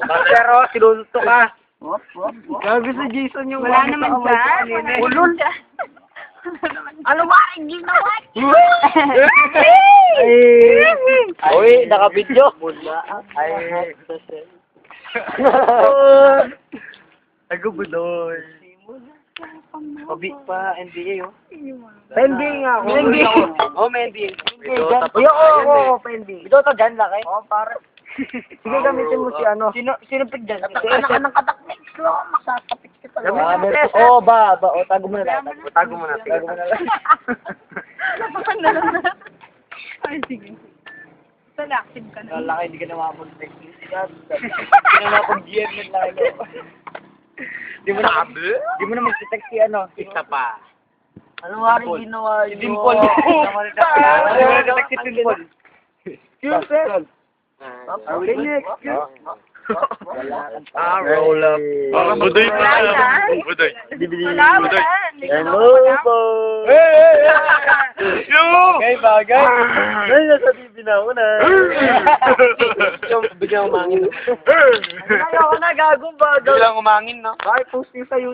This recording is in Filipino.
Pero, sinunto ka. Gabi si Jason yung Wala naman dyan. Ulol. Ano ba? Hindi na what? Uy, naka-video. Ay. Nag-ubuloy. Pabi pa, NBA, oh. Pending nga ako. NBA. Oh, may NBA. Uy, oo, pending. Ito to dyan, laki. Oo, pare. Sige, gamitin mo si ano. Sino pick dyan? Anak ng kataknik ko. Masasapit kita. Oh, ba. O, tago mo na lang. Tago mo na. Tago mo na lang. Napakan na lang na. Ay, sige. Active ka na. Lalaki, hindi ka na makapag-text. Hindi ka na makapag-GM ng laki. Di mo na mag-text si ano. Isa pa. Ano nga rin ginawa Si Dimple. Di mo na text si Dimple. Excuse. Okay, next. Roll up. Budoy pa. Wala yan. Budoy. Wala, wala. Hindi ka Hello po. Yo! Bagay, bagay. Ay, nasa TV na ako na. Bigyan umangin. Ayoko na, gagong bagal. Bilang umangin, no? Bakit posting sa YouTube?